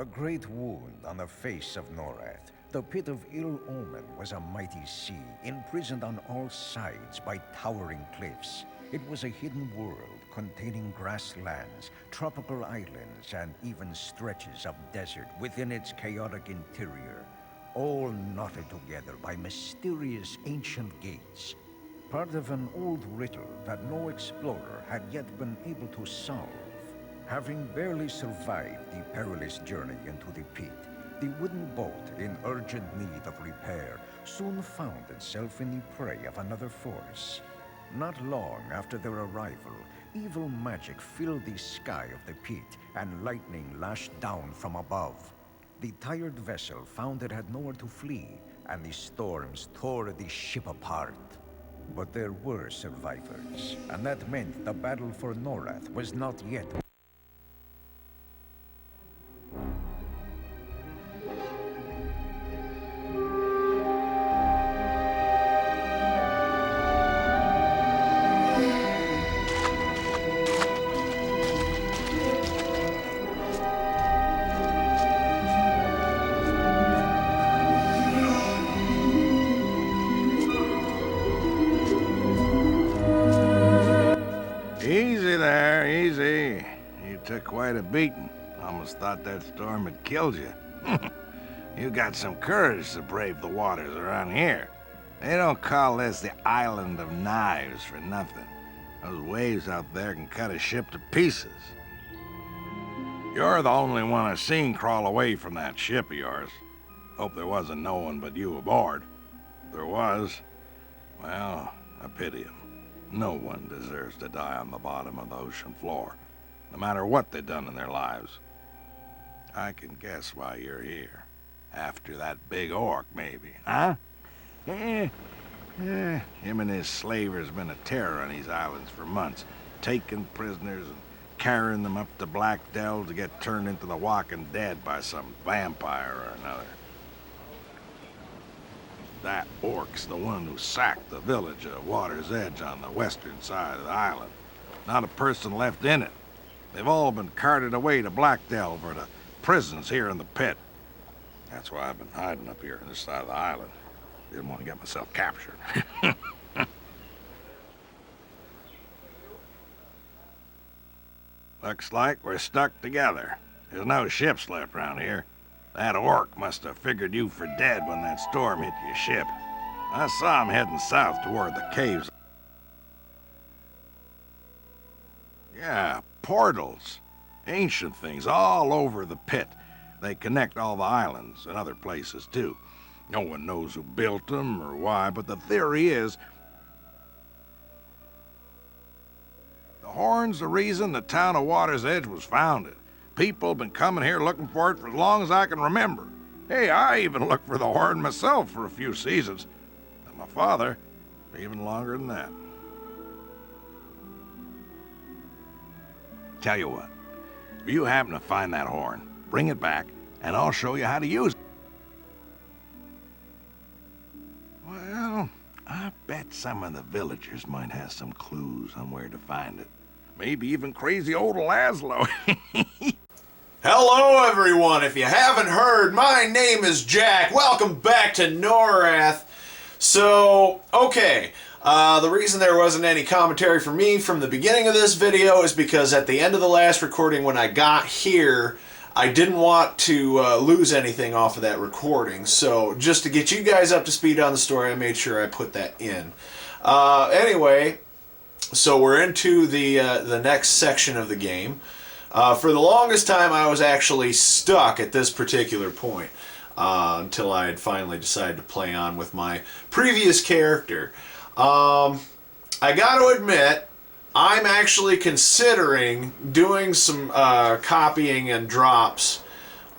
A great wound on the face of Norrath. The Pit of Ill Omen was a mighty sea, imprisoned on all sides by towering cliffs. It was a hidden world containing grasslands, tropical islands, and even stretches of desert within its chaotic interior, all knotted together by mysterious ancient gates, part of an old riddle that no explorer had yet been able to solve. Having barely survived the perilous journey into the pit, the wooden boat, in urgent need of repair, soon found itself in the prey of another force. Not long after their arrival, evil magic filled the sky of the pit, and lightning lashed down from above. The tired vessel found it had nowhere to flee, and the storms tore the ship apart. But there were survivors, and that meant the battle for Norrath was not yet. Easy there, easy. You took quite a beating. Almost thought that storm had killed you. You got some courage to brave the waters around here. They don't call this the Island of Knives for nothing. Those waves out there can cut a ship to pieces. You're the only one I've seen crawl away from that ship of yours. Hope there wasn't no one but you aboard. If there was, well, I pity him. No one deserves to die on the bottom of the ocean floor, no matter what they've done in their lives. I can guess why you're here. After that big orc, maybe, huh? Him and his slaver's been a terror on these islands for months, taking prisoners and carrying them up to Black Dell to get turned into the walking dead by some vampire or another. That orc's the one who sacked the village of Water's Edge on the western side of the island. Not a person left in it. They've all been carted away to Blackdell or to prisons here in the pit. That's why I've been hiding up here on this side of the island. Didn't want to get myself captured. Looks like we're stuck together. There's no ships left around here. That orc must have figured you for dead when that storm hit your ship. I saw him heading south toward the caves. Yeah, portals. Ancient things all over the pit. They connect all the islands and other places, too. No one knows who built them or why, but the theory is the horn's the reason the town of Water's Edge was founded. People have been coming here looking for it for as long as I can remember. Hey, I even looked for the horn myself for a few seasons. And my father, for even longer than that. Tell you what, if you happen to find that horn, bring it back, and I'll show you how to use it. Well, I bet some of the villagers might have some clues on where to find it. Maybe even crazy old Laszlo. Hello everyone, if you haven't heard, my name is Jack. Welcome back to Norrath. So, okay, the reason there wasn't any commentary from me from the beginning of this video is because at the end of the last recording when I got here, I didn't want to lose anything off of that recording. So, just to get you guys up to speed on the story, I made sure I put that in. Anyway, so we're into the next section of the game. For the longest time, I was actually stuck at this particular point until I had finally decided to play on with my previous character. I got to admit, I'm actually considering doing some copying and drops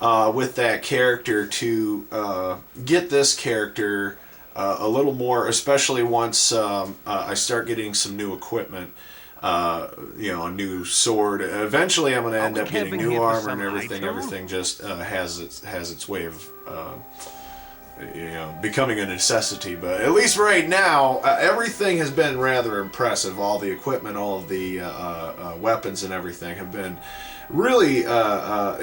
with that character to get this character a little more, especially once I start getting some new equipment. You know, a new sword. Eventually, I'm going to end up getting new armor and everything. Everything just has its way of becoming a necessity. But at least right now, everything has been rather impressive. All the equipment, all of the weapons and everything have been really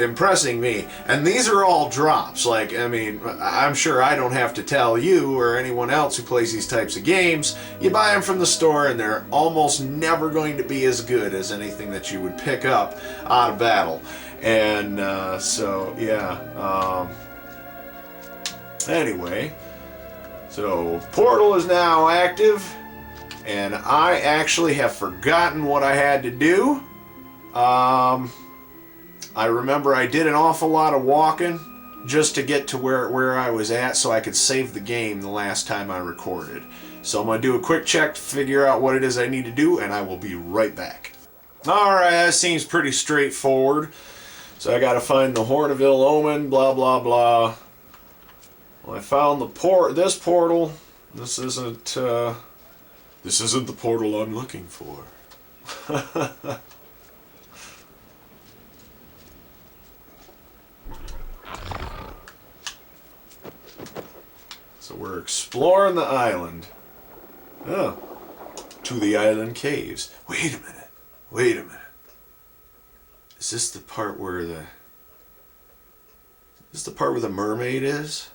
impressing me. And these are all drops. Like, I mean, I'm sure I don't have to tell you or anyone else who plays these types of games. You buy them from the store and they're almost never going to be as good as anything that you would pick up out of battle. And so, yeah. Anyway, so Portal is now active, and I actually have forgotten what I had to do. I remember I did an awful lot of walking just to get to where I was at so I could save the game the last time I recorded. So I'm going to do a quick check to figure out what it is I need to do, and I will be right back. Alright, that seems pretty straightforward. So I got to find the Horn of Ill Omen, blah blah blah. Well, I found this portal. This isn't the portal I'm looking for. So we're exploring the island. Oh, to the island caves. Wait a minute. Wait a minute. Is this the part where the mermaid is?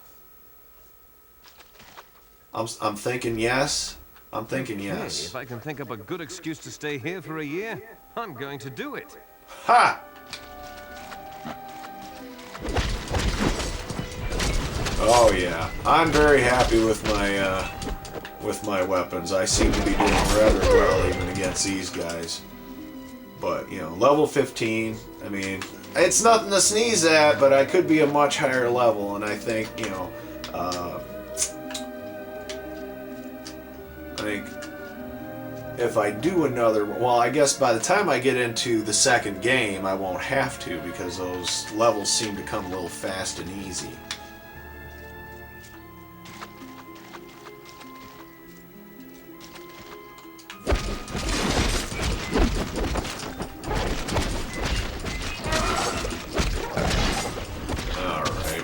I'm thinking yes. I'm thinking yes. If I can think up a good excuse to stay here for a year, I'm going to do it. Ha! Oh yeah, I'm very happy with my weapons. I seem to be doing rather well even against these guys. But, you know, level 15, I mean, it's nothing to sneeze at, but I could be a much higher level, and I think, you know, I think if I do another, well, I guess by the time I get into the second game, I won't have to, because those levels seem to come a little fast and easy.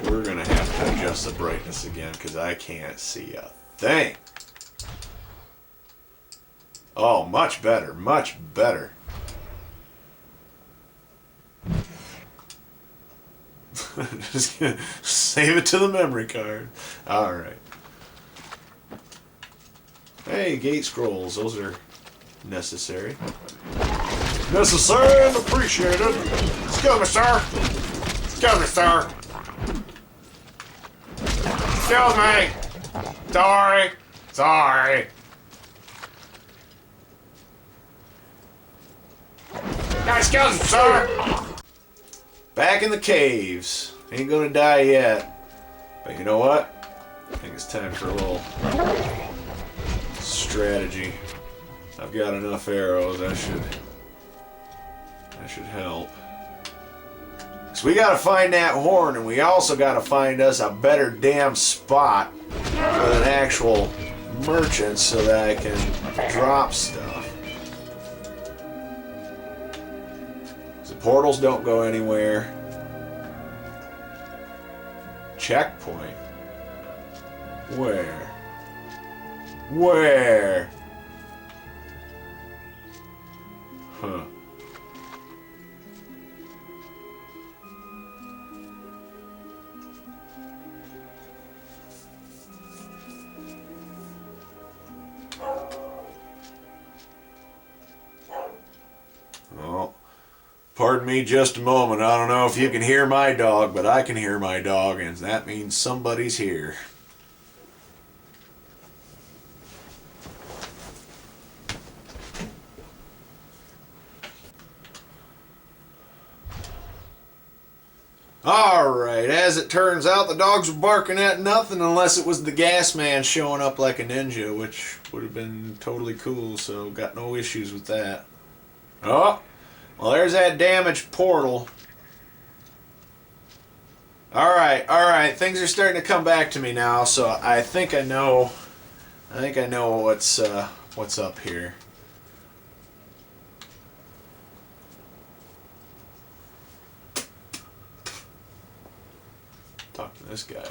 We're gonna have to adjust the brightness again because I can't see a thing. Oh, much better, much better. Just gonna save it to the memory card. Alright. Hey, gate scrolls, those are necessary. Necessary and appreciated. Excuse me, sir. Excuse me, sir. Excuse me! Sorry! Sorry! Excuse me, sir! Back in the caves. Ain't gonna die yet. But you know what? I think it's time for a little strategy. I've got enough arrows. That should help. So we gotta find that horn, and we also gotta find us a better damn spot with an actual merchant so that I can drop stuff. The portals don't go anywhere. Checkpoint. Where? Where? Huh. Oh, pardon me just a moment. I don't know if you can hear my dog, but I can hear my dog, and that means somebody's here. Alright, as it turns out, the dogs were barking at nothing unless it was the gas man showing up like a ninja, which would have been totally cool, so got no issues with that. Oh, well, there's that damaged portal. Alright, things are starting to come back to me now, so I think I know what's up here. Talk to this guy.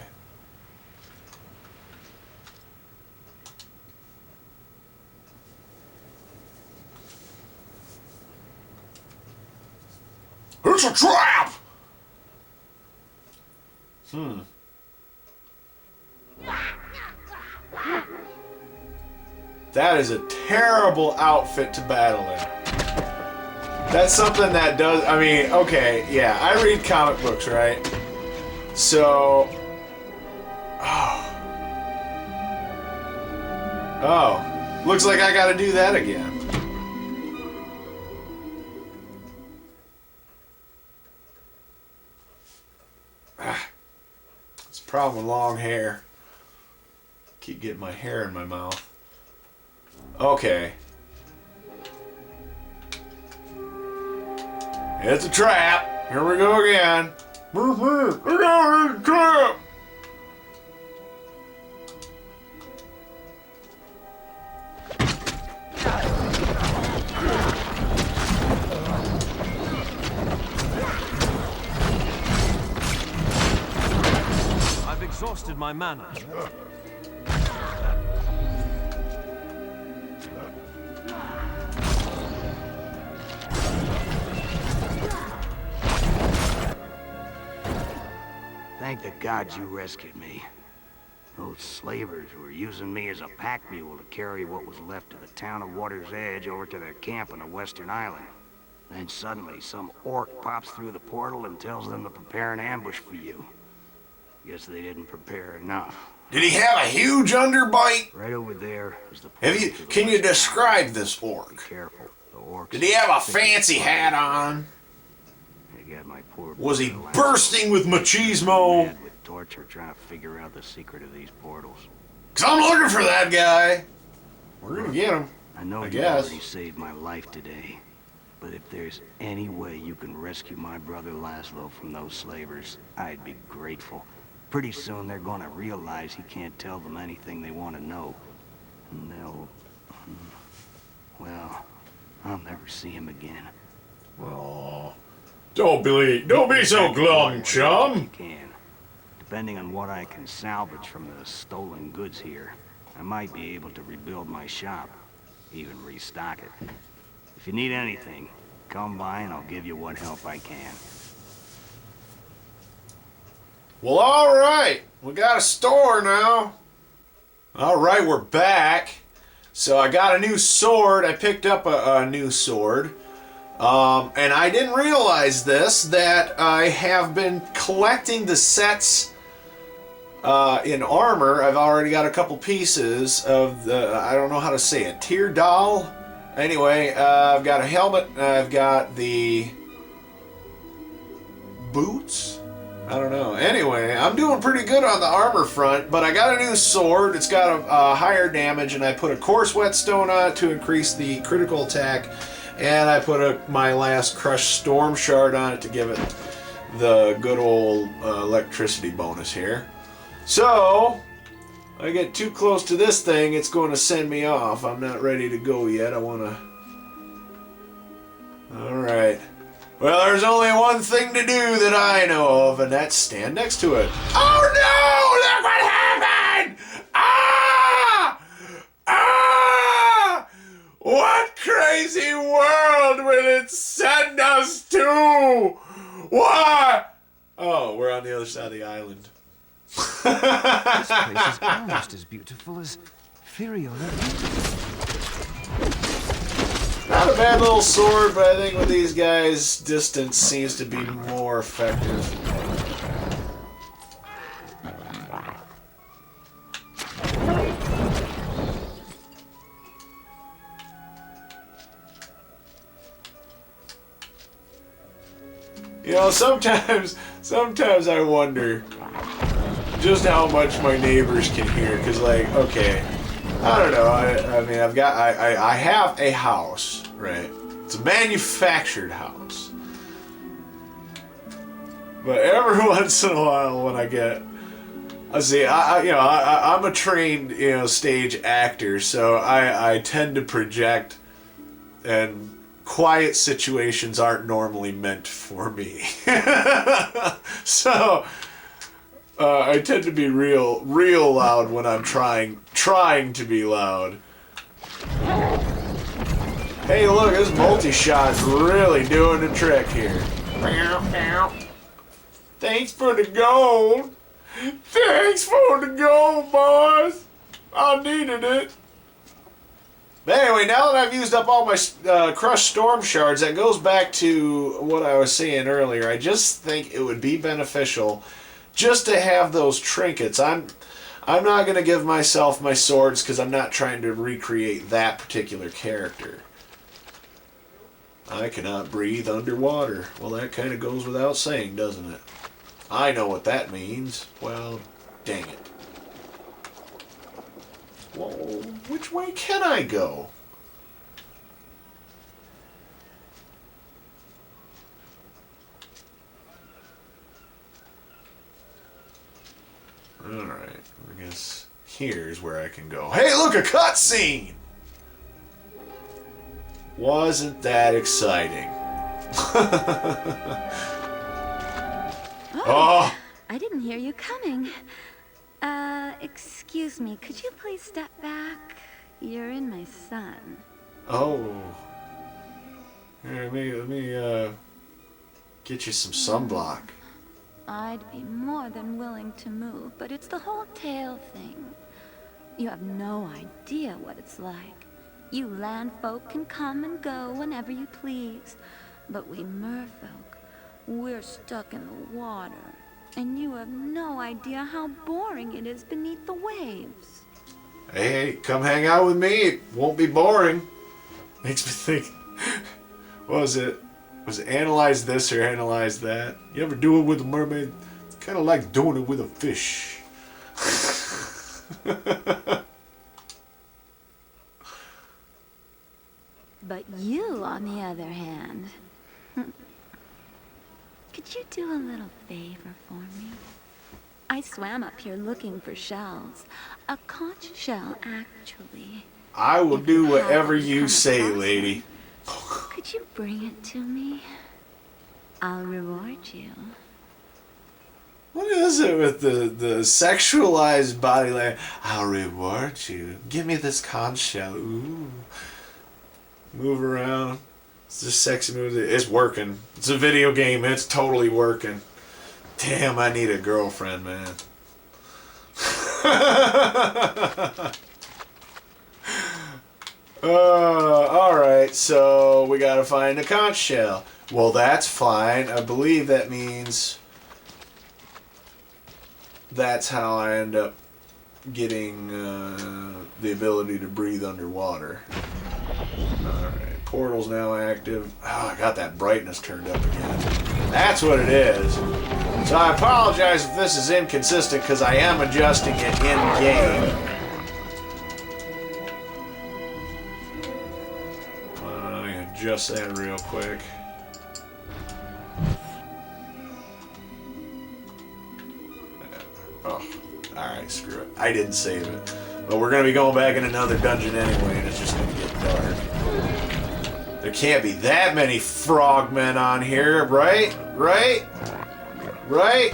It's a trap! That is a terrible outfit to battle in. That's something that does... I mean, okay, yeah, I read comic books, right? So... Oh. Looks like I gotta do that again. It's a problem with long hair. Keep getting my hair in my mouth. Okay. It's a trap. Here we go again. It's a trap. I've exhausted my mana. Thank the gods you rescued me. Those slavers were using me as a pack mule to carry what was left of the town of Water's Edge over to their camp on the western island. Then suddenly, some orc pops through the portal and tells them to prepare an ambush for you. Guess they didn't prepare enough. Did he have a huge underbite? Right over there is the portal. Can you describe this orc? Be careful, the orcs. Did he have a fancy hat on? They got my poor Was he brother bursting with machismo? mad with torture trying to figure out the secret of these portals. 'Cause I'm looking for that guy. We're gonna get him. I know I you guess. already saved my life today, but if there's any way you can rescue my brother Laszlo from those slavers, I'd be grateful. Pretty soon they're gonna realize he can't tell them anything they want to know. And they'll... well, I'll never see him again. Oh, don't be so glum, chum. You can. Depending on what I can salvage from the stolen goods here, I might be able to rebuild my shop, even restock it. If you need anything, come by and I'll give you what help I can. Well, all right. We got a store now. All right, we're back. So I got a new sword. I picked up a new sword. And I didn't realize this, that I have been collecting the sets in armor. I've already got a couple pieces of the, I don't know how to say it, Tear Doll. Anyway, I've got a helmet, I've got the boots. I don't know. Anyway, I'm doing pretty good on the armor front, but I got a new sword. It's got a higher damage, and I put a coarse whetstone on it to increase the critical attack, and I put my last crushed storm shard on it to give it the good old electricity bonus here. So, I get too close to this thing, it's going to send me off. I'm not ready to go yet. I want to... Alright. Well, there's only one thing to do that I know of, and that's stand next to it. Oh no! Look what happened! Ah! Ah! What crazy world will it send us to? What? Oh, we're on the other side of the island. This place is almost as beautiful as Firiola. Not a bad little sword, but I think with these guys, distance seems to be more effective. You know, sometimes I wonder just how much my neighbors can hear, because, like, okay, I don't know, I mean, I have a house, right? It's a manufactured house. But every once in a while when I get, I'm a trained, stage actor, so I tend to project, and quiet situations aren't normally meant for me. So I tend to be real loud when I'm trying to be loud. Hey, look, this multi-shot's really doing the trick here. Thanks for the gold. Thanks for the gold, boys. I needed it. But anyway, now that I've used up all my crushed storm shards, that goes back to what I was saying earlier. I just think it would be beneficial just to have those trinkets. I'm not going to give myself my swords because I'm not trying to recreate that particular character. I cannot breathe underwater. Well, that kind of goes without saying, doesn't it? I know what that means. Well, dang it. Well, which way can I go? Alright, I guess here's where I can go. Hey, look, a cutscene! Wasn't that exciting? Oh! I didn't hear you coming. Excuse me, could you please step back? You're in my sun. Oh. Here, let me get you some sunblock. I'd be more than willing to move, but it's the whole tail thing. You have no idea what it's like. You land folk can come and go whenever you please, but we merfolk, we're stuck in the water. And you have no idea how boring it is beneath the waves. Hey, come hang out with me. It won't be boring. Makes me think, what was it? Was it analyze this or analyze that? You ever do it with a mermaid? It's kind of like doing it with a fish. But you, on the other hand, could you do a little favor for me? I swam up here looking for shells. A conch shell, actually. I will If do you whatever happen to you come say, across lady. one, could you bring it to me? I'll reward you. What is it with the sexualized body language? I'll reward you. Give me this conch shell. Ooh. Move around. It's just sexy moves. It's working. It's a video game. It's totally working. Damn, I need a girlfriend, man. Alright, so we gotta find a conch shell. Well, that's fine. I believe that means that's how I end up getting the ability to breathe underwater. Alright, portal's now active. Oh, I got that brightness turned up again. That's what it is. So I apologize if this is inconsistent because I am adjusting it in-game. Let me adjust that real quick. Oh, alright, screw it. I didn't save it. But we're going to be going back in another dungeon anyway, and it's just going to get dark. There can't be that many frogmen on here, right? Right? Right?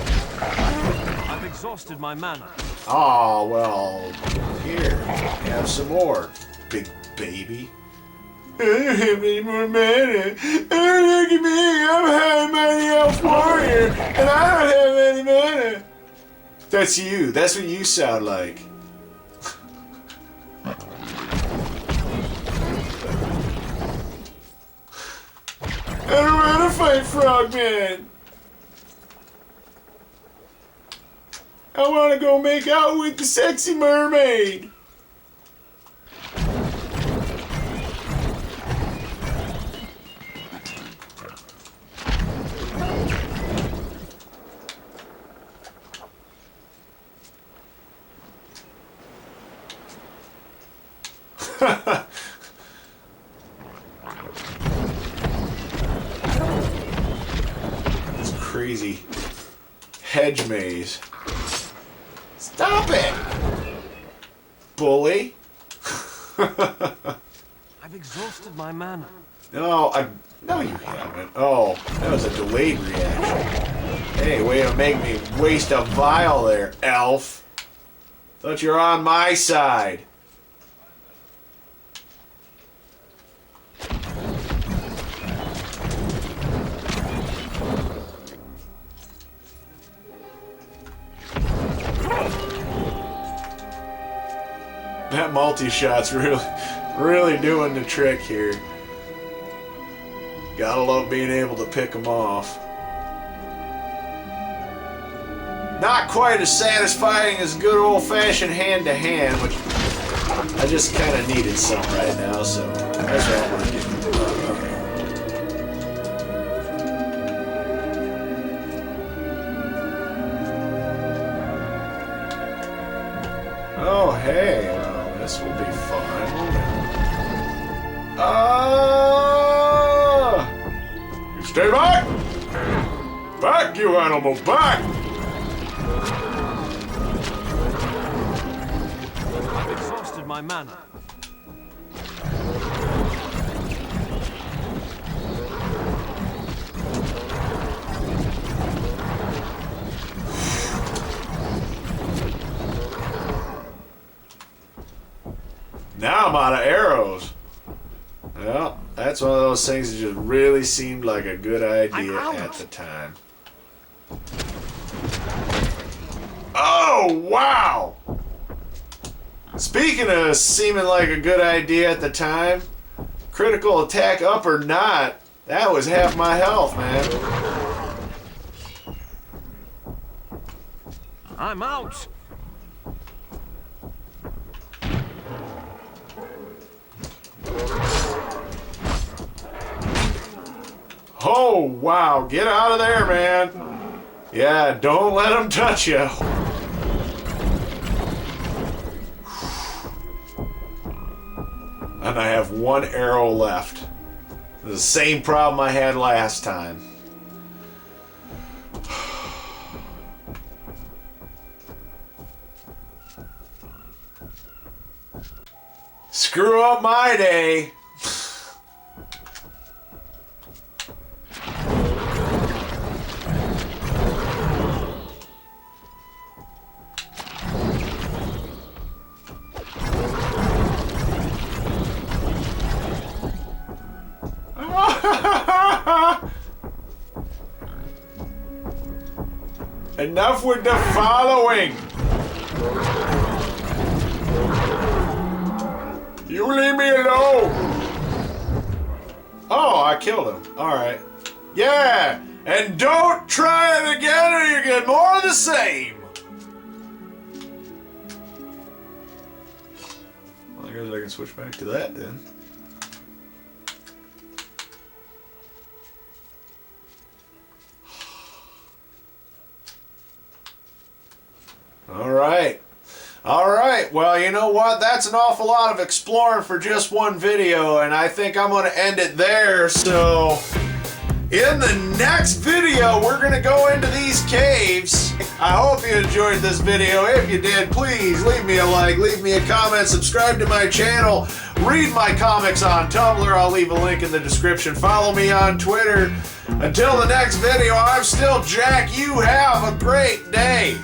I've exhausted my mana. Oh, well, here, have some more, big baby. I don't have any more mana. Oh, look at me, I'm a high mighty elf warrior, and I don't have any mana. That's you. That's what you sound like. I don't want to fight frogmen. I want to go make out with the sexy mermaid. This crazy hedge maze. Stop it! Bully. I've exhausted my mana. No, no you haven't. Oh, that was a delayed reaction. Hey, way to make me waste a vial there, elf. Thought you were on my side. That multi-shot's really doing the trick here. Gotta love being able to pick them off. Not quite as satisfying as good old-fashioned hand-to-hand, which I just kind of needed some right now, so that's what I'm gonna do. Oh, hey, well, this will be fun. Stay back! Back, you animal, back! I've exhausted my mana. Now I'm out of arrows. Well, that's one of those things that just really seemed like a good idea at the time. Oh, wow! Speaking of seeming like a good idea at the time, critical attack up or not, that was half my health, man. I'm out. Oh, wow. Get out of there, man. Yeah, don't let them touch you. And I have one arrow left. The same problem I had last time. Screw up my day. Enough with the following. You leave me alone. Oh, I killed him. All right. Yeah, and don't try it again or you get more of the same. Well, I guess I can switch back to that then. All right. Well, you know what? That's an awful lot of exploring for just one video, and I think I'm going to end it there. So, in the next video, we're going to go into these caves. I hope you enjoyed this video. If you did, please leave me a like, leave me a comment, subscribe to my channel, read my comics on Tumblr. I'll leave a link in the description. Follow me on Twitter. Until the next video, I'm still Jack. You have a great day.